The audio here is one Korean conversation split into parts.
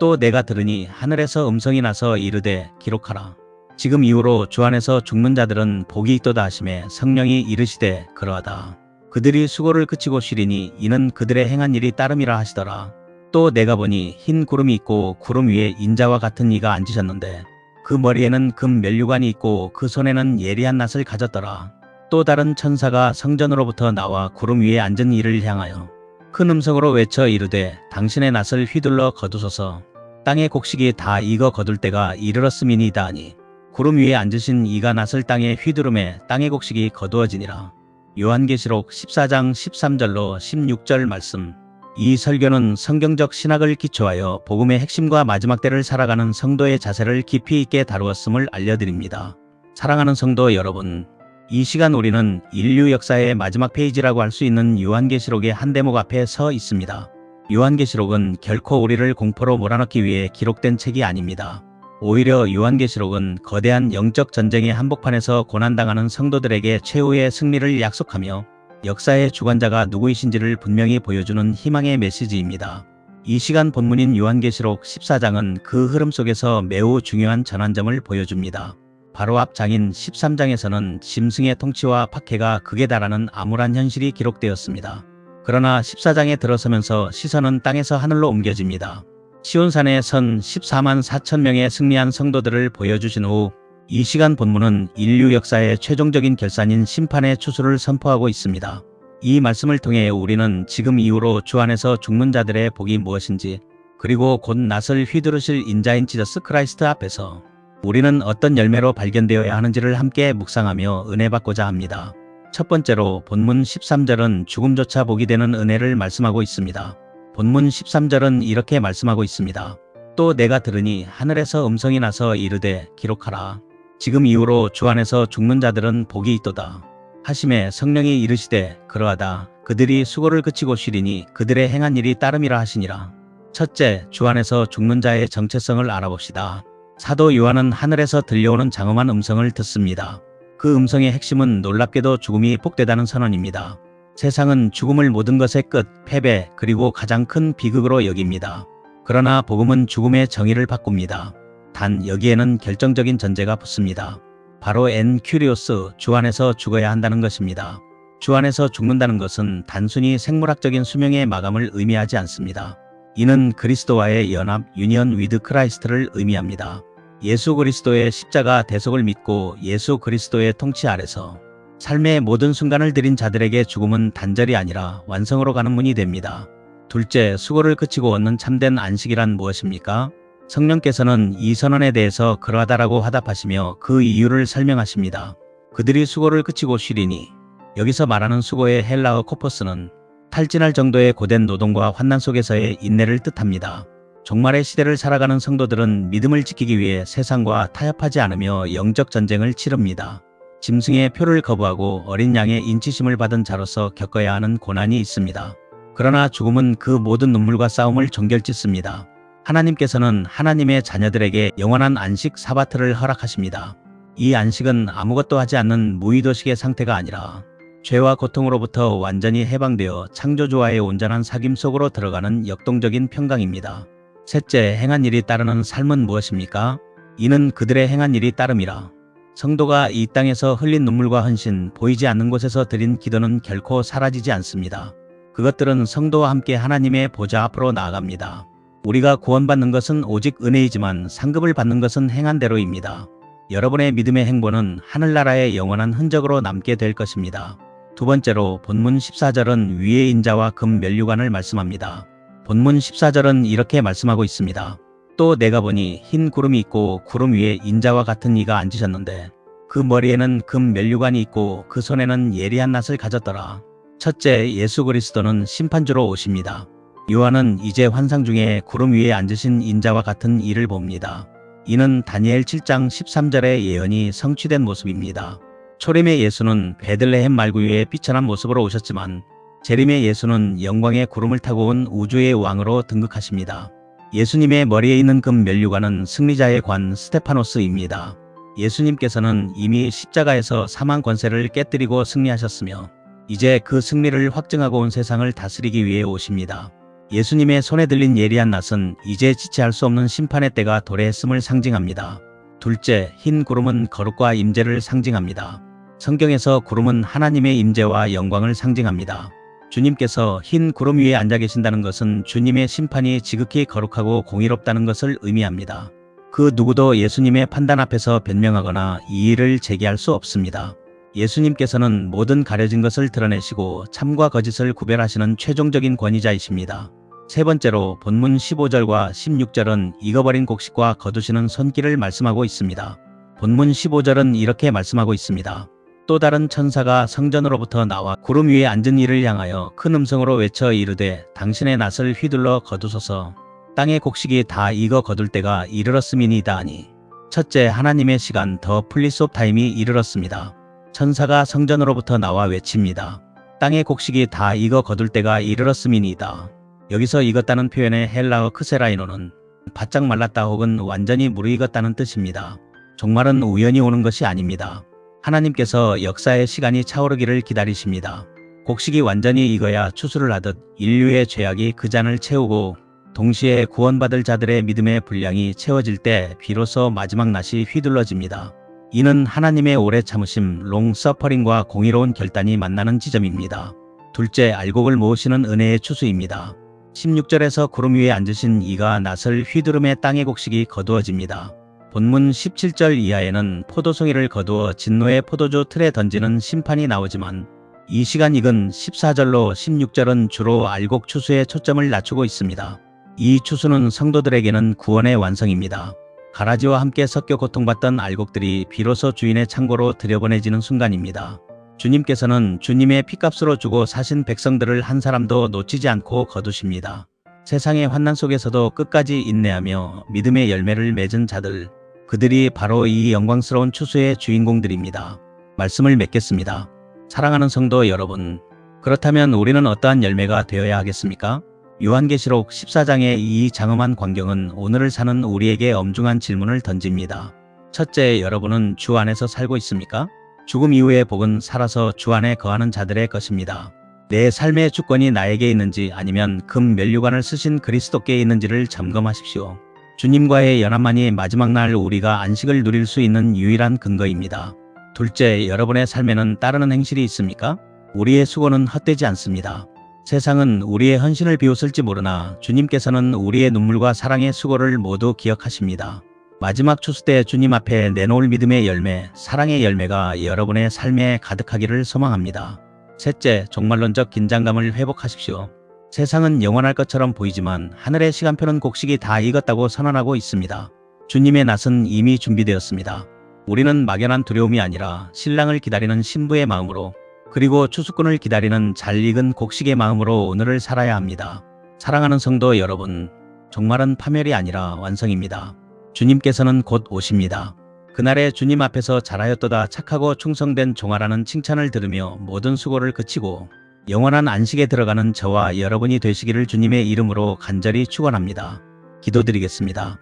또 내가 들으니 하늘에서 음성이 나서 이르되 기록하라. 지금 이후로 주 안에서 죽는 자들은 복이 있도다 하시매 성령이 이르시되 그러하다. 그들이 수고를 그치고 쉬리니 이는 그들의 행한 일이 따름이라 하시더라. 또 내가 보니 흰 구름이 있고 구름 위에 인자와 같은 이가 앉으셨는데 그 머리에는 금 면류관이 있고 그 손에는 예리한 낫을 가졌더라. 또 다른 천사가 성전으로부터 나와 구름 위에 앉은 이를 향하여 큰 음성으로 외쳐 이르되 당신의 낫을 휘둘러 거두소서. 땅의 곡식이 다 익어 거둘 때가 이르렀음이니이다 하니 구름 위에 앉으신 이가 낫을 땅에 휘두르매 땅의 곡식이 거두어지니라. 요한계시록 14장 13절로 16절 말씀. 이 설교는 성경적 신학을 기초하여 복음의 핵심과 마지막 때를 살아가는 성도의 자세를 깊이 있게 다루었음을 알려드립니다. 사랑하는 성도 여러분, 이 시간 우리는 인류 역사의 마지막 페이지라고 할 수 있는 요한계시록의 한 대목 앞에 서 있습니다. 요한계시록은 결코 우리를 공포로 몰아넣기 위해 기록된 책이 아닙니다. 오히려 요한계시록은 거대한 영적 전쟁의 한복판에서 고난당하는 성도들에게 최후의 승리를 약속하며 역사의 주관자가 누구이신지를 분명히 보여주는 희망의 메시지입니다. 이 시간 본문인 요한계시록 14장은 그 흐름 속에서 매우 중요한 전환점을 보여줍니다. 바로 앞 장인 13장에서는 짐승의 통치와 박해가 극에 달하는 암울한 현실이 기록되었습니다. 그러나 14장에 들어서면서 시선은 땅에서 하늘로 옮겨집니다. 시온산에 선 14만 4천 명의 승리한 성도들을 보여주신 후 이 시간 본문은 인류 역사의 최종적인 결산인 심판의 추수를 선포하고 있습니다. 이 말씀을 통해 우리는 지금 이후로 주 안에서 죽는 자들의 복이 무엇인지, 그리고 곧 낫을 휘두르실 인자인 지저스 크라이스트 앞에서 우리는 어떤 열매로 발견되어야 하는지를 함께 묵상하며 은혜받고자 합니다. 첫 번째로 본문 13절은 죽음조차 복이 되는 은혜를 말씀하고 있습니다. 본문 13절은 이렇게 말씀하고 있습니다. 또 내가 들으니 하늘에서 음성이 나서 이르되 기록하라. 지금 이후로 주 안에서 죽는 자들은 복이 있도다 하시매 성령이 이르시되 그러하다. 그들이 수고를 그치고 쉬리니 그들의 행한 일이 따름이라 하시니라. 첫째, 주 안에서 죽는 자의 정체성을 알아봅시다. 사도 요한은 하늘에서 들려오는 장엄한 음성을 듣습니다. 그 음성의 핵심은 놀랍게도 죽음이 복되다는 선언입니다. 세상은 죽음을 모든 것의 끝, 패배, 그리고 가장 큰 비극으로 여깁니다. 그러나 복음은 죽음의 정의를 바꿉니다. 단 여기에는 결정적인 전제가 붙습니다. 바로 엔 큐리오스, 주 안에서 죽어야 한다는 것입니다. 주 안에서 죽는다는 것은 단순히 생물학적인 수명의 마감을 의미하지 않습니다. 이는 그리스도와의 연합, 유니언 위드 크라이스트를 의미합니다. 예수 그리스도의 십자가 대속을 믿고 예수 그리스도의 통치 아래서 삶의 모든 순간을 들인 자들에게 죽음은 단절이 아니라 완성으로 가는 문이 됩니다. 둘째, 수고를 그치고 얻는 참된 안식이란 무엇입니까? 성령께서는 이 선언에 대해서 그러하다라고 화답하시며 그 이유를 설명하십니다. 그들이 수고를 그치고 쉬리니, 여기서 말하는 수고의 헬라어 코포스는 탈진할 정도의 고된 노동과 환난 속에서의 인내를 뜻합니다. 종말의 시대를 살아가는 성도들은 믿음을 지키기 위해 세상과 타협하지 않으며 영적 전쟁을 치릅니다. 짐승의 표를 거부하고 어린 양의 인치심을 받은 자로서 겪어야 하는 고난이 있습니다. 그러나 죽음은 그 모든 눈물과 싸움을 종결짓습니다. 하나님께서는 하나님의 자녀들에게 영원한 안식 사바트를 허락하십니다. 이 안식은 아무것도 하지 않는 무의도식의 상태가 아니라 죄와 고통으로부터 완전히 해방되어 창조주와의 온전한 사귐 속으로 들어가는 역동적인 평강입니다. 셋째, 행한 일이 따르는 삶은 무엇입니까? 이는 그들의 행한 일이 따름이라. 성도가 이 땅에서 흘린 눈물과 헌신, 보이지 않는 곳에서 드린 기도는 결코 사라지지 않습니다. 그것들은 성도와 함께 하나님의 보좌 앞으로 나아갑니다. 우리가 구원받는 것은 오직 은혜이지만 상급을 받는 것은 행한 대로입니다. 여러분의 믿음의 행보는 하늘나라의 영원한 흔적으로 남게 될 것입니다. 두 번째로 본문 14절은 위의 인자와 금 면류관을 말씀합니다. 본문 14절은 이렇게 말씀하고 있습니다. 또 내가 보니 흰 구름이 있고 구름 위에 인자와 같은 이가 앉으셨는데 그 머리에는 금 면류관이 있고 그 손에는 예리한 낫을 가졌더라. 첫째, 예수 그리스도는 심판주로 오십니다. 요한은 이제 환상 중에 구름 위에 앉으신 인자와 같은 이를 봅니다. 이는 다니엘 7장 13절의 예언이 성취된 모습입니다. 초림의 예수는 베들레헴 말구 위에 삐천한 모습으로 오셨지만 재림의 예수는 영광의 구름을 타고 온 우주의 왕으로 등극하십니다. 예수님의 머리에 있는 금 면류관은 승리자의 관 스테파노스입니다. 예수님께서는 이미 십자가에서 사망 권세를 깨뜨리고 승리하셨으며 이제 그 승리를 확증하고 온 세상을 다스리기 위해 오십니다. 예수님의 손에 들린 예리한 낫은 이제 지체할 수 없는 심판의 때가 도래했음을 상징합니다. 둘째, 흰 구름은 거룩과 임재를 상징합니다. 성경에서 구름은 하나님의 임재와 영광을 상징합니다. 주님께서 흰 구름 위에 앉아 계신다는 것은 주님의 심판이 지극히 거룩하고 공의롭다는 것을 의미합니다. 그 누구도 예수님의 판단 앞에서 변명하거나 이의를 제기할 수 없습니다. 예수님께서는 모든 가려진 것을 드러내시고 참과 거짓을 구별하시는 최종적인 권위자이십니다. 세 번째로 본문 15절과 16절은 익어버린 곡식과 거두시는 손길을 말씀하고 있습니다. 본문 15절은 이렇게 말씀하고 있습니다. 또 다른 천사가 성전으로부터 나와 구름 위에 앉은 이를 향하여 큰 음성으로 외쳐 이르되 당신의 낫을 휘둘러 거두소서. 땅의 곡식이 다 익어 거둘 때가 이르렀음이니이다 하니. 첫째, 하나님의 시간 더 풀리스 오브 타임이 이르렀습니다. 천사가 성전으로부터 나와 외칩니다. 땅의 곡식이 다 익어 거둘 때가 이르렀음이니이다. 여기서 익었다는 표현의 헬라어 크세라이노는 바짝 말랐다 혹은 완전히 무르익었다는 뜻입니다. 종말은 우연히 오는 것이 아닙니다. 하나님께서 역사의 시간이 차오르기를 기다리십니다. 곡식이 완전히 익어야 추수를 하듯 인류의 죄악이 그 잔을 채우고 동시에 구원받을 자들의 믿음의 분량이 채워질 때 비로소 마지막 낫이 휘둘러집니다. 이는 하나님의 오래 참으심 롱 서퍼링과 공의로운 결단이 만나는 지점입니다. 둘째, 알곡을 모으시는 은혜의 추수입니다. 16절에서 구름 위에 앉으신 이가 낫을 휘두름에 땅의 곡식이 거두어집니다. 본문 17절 이하에는 포도송이를 거두어 진노의 포도주 틀에 던지는 심판이 나오지만 이 시간 익은 14절로 16절은 주로 알곡 추수에 초점을 낮추고 있습니다. 이 추수는 성도들에게는 구원의 완성입니다. 가라지와 함께 섞여 고통받던 알곡들이 비로소 주인의 창고로 들여보내지는 순간입니다. 주님께서는 주님의 피값으로 주고 사신 백성들을 한 사람도 놓치지 않고 거두십니다. 세상의 환난 속에서도 끝까지 인내하며 믿음의 열매를 맺은 자들, 그들이 바로 이 영광스러운 추수의 주인공들입니다. 말씀을 맺겠습니다. 사랑하는 성도 여러분, 그렇다면 우리는 어떠한 열매가 되어야 하겠습니까? 요한계시록 14장의 이 장엄한 광경은 오늘을 사는 우리에게 엄중한 질문을 던집니다. 첫째, 여러분은 주 안에서 살고 있습니까? 죽음 이후의 복은 살아서 주 안에 거하는 자들의 것입니다. 내 삶의 주권이 나에게 있는지 아니면 금 면류관을 쓰신 그리스도께 있는지를 점검하십시오. 주님과의 연합만이 마지막 날 우리가 안식을 누릴 수 있는 유일한 근거입니다. 둘째, 여러분의 삶에는 따르는 행실이 있습니까? 우리의 수고는 헛되지 않습니다. 세상은 우리의 헌신을 비웃을지 모르나 주님께서는 우리의 눈물과 사랑의 수고를 모두 기억하십니다. 마지막 추수 때 주님 앞에 내놓을 믿음의 열매, 사랑의 열매가 여러분의 삶에 가득하기를 소망합니다. 셋째, 종말론적 긴장감을 회복하십시오. 세상은 영원할 것처럼 보이지만 하늘의 시간표는 곡식이 다 익었다고 선언하고 있습니다. 주님의 낫은 이미 준비되었습니다. 우리는 막연한 두려움이 아니라 신랑을 기다리는 신부의 마음으로, 그리고 추수꾼을 기다리는 잘 익은 곡식의 마음으로 오늘을 살아야 합니다. 사랑하는 성도 여러분, 종말은 파멸이 아니라 완성입니다. 주님께서는 곧 오십니다. 그날에 주님 앞에서 잘하였도다 착하고 충성된 종아라는 칭찬을 들으며 모든 수고를 그치고 영원한 안식에 들어가는 저와 여러분이 되시기를 주님의 이름으로 간절히 축원합니다. 기도드리겠습니다.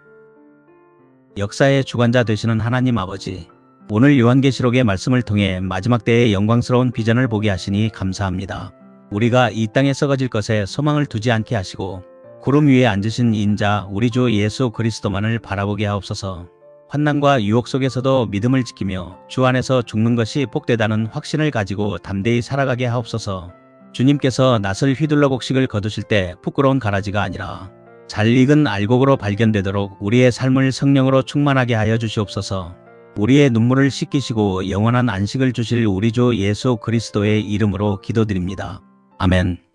역사의 주관자 되시는 하나님 아버지, 오늘 요한계시록의 말씀을 통해 마지막 때의 영광스러운 비전을 보게 하시니 감사합니다. 우리가 이 땅에 썩어질 것에 소망을 두지 않게 하시고 구름 위에 앉으신 인자 우리 주 예수 그리스도만을 바라보게 하옵소서. 환난과 유혹 속에서도 믿음을 지키며 주 안에서 죽는 것이 복되다는 확신을 가지고 담대히 살아가게 하옵소서. 주님께서 낫을 휘둘러 곡식을 거두실 때 부끄러운 가라지가 아니라 잘 익은 알곡으로 발견되도록 우리의 삶을 성령으로 충만하게 하여 주시옵소서. 우리의 눈물을 씻기시고 영원한 안식을 주실 우리 주 예수 그리스도의 이름으로 기도드립니다. 아멘.